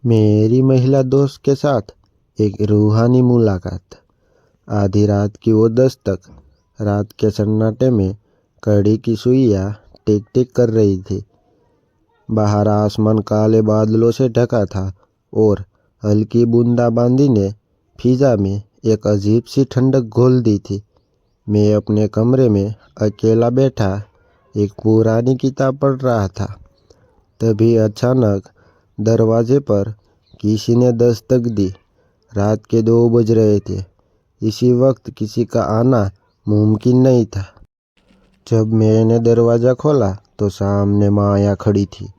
मेरी महिला दोस्त के साथ एक रूहानी मुलाकात। आधी रात की वो दस्तक। रात के सन्नाटे में घड़ी की सुइयां टिक टिक कर रही थी। बाहर आसमान काले बादलों से ढका था और हल्की बूंदाबांदी ने फिजा में एक अजीब सी ठंडक घोल दी थी। मैं अपने कमरे में अकेला बैठा एक पुरानी किताब पढ़ रहा था। तभी अचानक दरवाजे पर किसी ने दस्तक दी। रात के 2 बज रहे थे। इसी वक्त किसी का आना मुमकिन नहीं था। जब मैंने दरवाज़ा खोला तो सामने माया खड़ी थी।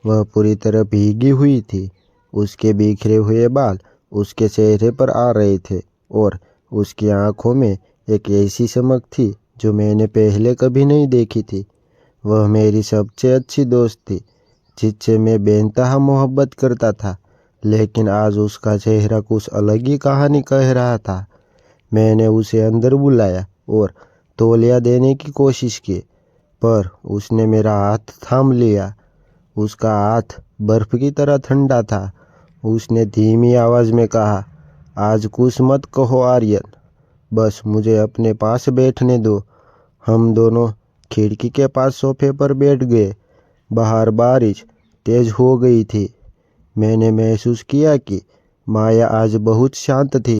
वह पूरी तरह भीगी हुई थी। उसके बिखरे हुए बाल उसके चेहरे पर आ रहे थे और उसकी आंखों में एक ऐसी चमक थी जो मैंने पहले कभी नहीं देखी थी। वह मेरी सबसे अच्छी दोस्त थी जिससे मैं बेइंतहा मोहब्बत करता था, लेकिन आज उसका चेहरा कुछ अलग ही कहानी कह रहा था। मैंने उसे अंदर बुलाया और तौलिया देने की कोशिश की, पर उसने मेरा हाथ थाम लिया। उसका हाथ बर्फ की तरह ठंडा था। उसने धीमी आवाज़ में कहा, आज कुछ मत कहो आर्यन, बस मुझे अपने पास बैठने दो। हम दोनों खिड़की के पास सोफे पर बैठ गए। बाहर बारिश तेज हो गई थी। मैंने महसूस किया कि माया आज बहुत शांत थी।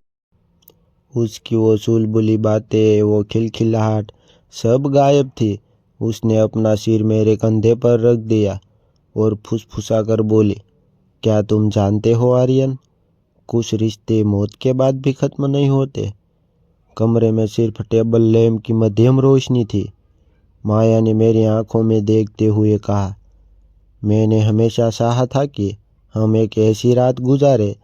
उसकी वो चुलबुली बातें, वो खिलखिलाहट, सब गायब थी। उसने अपना सिर मेरे कंधे पर रख दिया और फुसफुसा कर बोली, क्या तुम जानते हो आर्यन, कुछ रिश्ते मौत के बाद भी खत्म नहीं होते। कमरे में सिर्फ टेबल लैंप की मध्यम रोशनी थी। माया ने मेरी आंखों में देखते हुए कहा, मैंने हमेशा चाहा था कि हम एक ऐसी रात गुजारे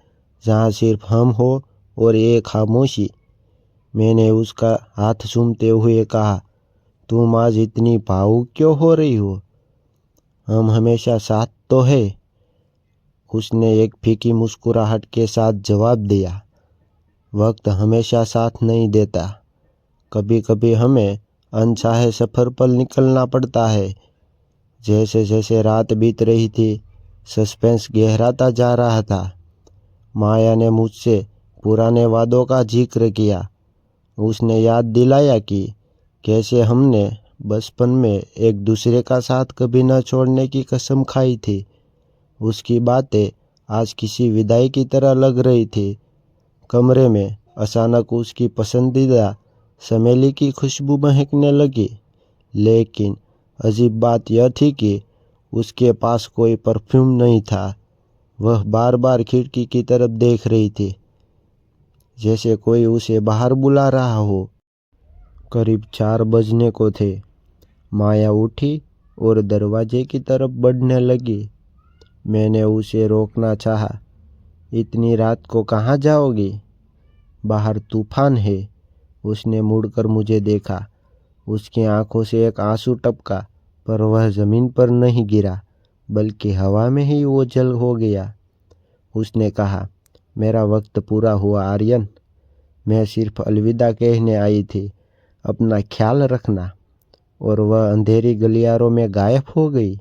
जहाँ सिर्फ हम हो और एक खामोशी। मैंने उसका हाथ चूमते हुए कहा, तुम आज इतनी भावुक क्यों हो रही हो? हम हमेशा साथ तो है। उसने एक फीकी मुस्कुराहट के साथ जवाब दिया, वक्त हमेशा साथ नहीं देता। कभी कभी हमें अनचाहे सफ़र पर निकलना पड़ता है। जैसे जैसे रात बीत रही थी, सस्पेंस गहराता जा रहा था। माया ने मुझसे पुराने वादों का जिक्र किया। उसने याद दिलाया कि कैसे हमने बचपन में एक दूसरे का साथ कभी न छोड़ने की कसम खाई थी। उसकी बातें आज किसी विदाई की तरह लग रही थी। कमरे में अचानक उसकी पसंदीदा चमेली की खुशबू महकने लगी, लेकिन अजीब बात यह थी कि उसके पास कोई परफ्यूम नहीं था। वह बार बार खिड़की की तरफ देख रही थी, जैसे कोई उसे बाहर बुला रहा हो। करीब 4 बजने को थे। माया उठी और दरवाजे की तरफ बढ़ने लगी। मैंने उसे रोकना चाहा, इतनी रात को कहाँ जाओगी? बाहर तूफान है। उसने मुड़कर मुझे देखा। उसकी आंखों से एक आंसू टपका, पर वह जमीन पर नहीं गिरा, बल्कि हवा में ही ओझल हो गया। उसने कहा, मेरा वक्त पूरा हुआ आर्यन, मैं सिर्फ अलविदा कहने आई थी, अपना ख्याल रखना। और वह अंधेरी गलियारों में गायब हो गई।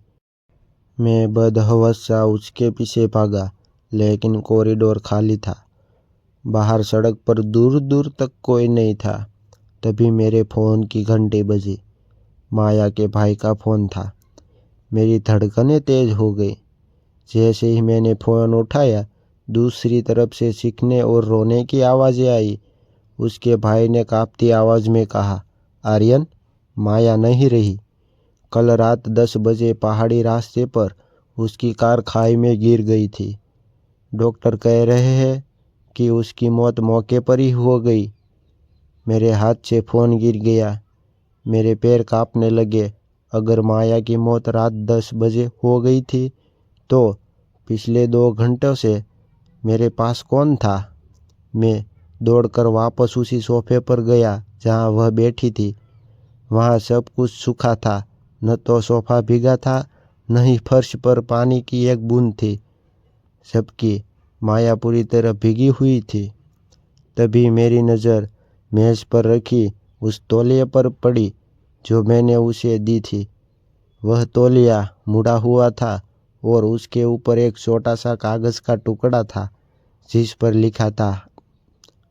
मैं बदहवस सा उसके पीछे भागा, लेकिन कॉरिडोर खाली था। बाहर सड़क पर दूर दूर तक कोई नहीं था। तभी मेरे फ़ोन की घंटी बजी। माया के भाई का फ़ोन था। मेरी धड़कनें तेज हो गई। जैसे ही मैंने फ़ोन उठाया, दूसरी तरफ से चीखने और रोने की आवाज़ें आई। उसके भाई ने कांपती आवाज़ में कहा, आर्यन, माया नहीं रही। कल रात 10 बजे पहाड़ी रास्ते पर उसकी कार खाई में गिर गई थी। डॉक्टर कह रहे हैं कि उसकी मौत मौके पर ही हो गई। मेरे हाथ से फ़ोन गिर गया। मेरे पैर कांपने लगे। अगर माया की मौत रात 10 बजे हो गई थी, तो पिछले 2 घंटों से मेरे पास कौन था? मैं दौड़कर वापस उसी सोफे पर गया जहां वह बैठी थी। वहां सब कुछ सूखा था। न तो सोफा भीगा था, न ही फर्श पर पानी की एक बूंद थी, जबकि माया पूरी तरह भीगी हुई थी। तभी मेरी नज़र मेज़ पर रखी उस तौलिए पर पड़ी जो मैंने उसे दी थी। वह तौलिया मुड़ा हुआ था और उसके ऊपर एक छोटा सा कागज़ का टुकड़ा था जिस पर लिखा था,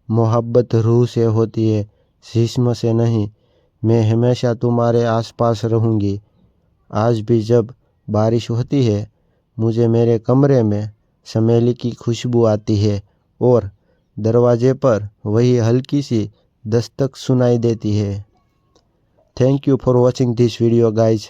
मोहब्बत रूह से होती है, जिस्म से नहीं। मैं हमेशा तुम्हारे आसपास रहूँगी। आज भी जब बारिश होती है मुझे मेरे कमरे में चमेली की खुशबू आती है और दरवाजे पर वही हल्की सी दस्तक सुनाई देती है। Thank you for watching this video guys.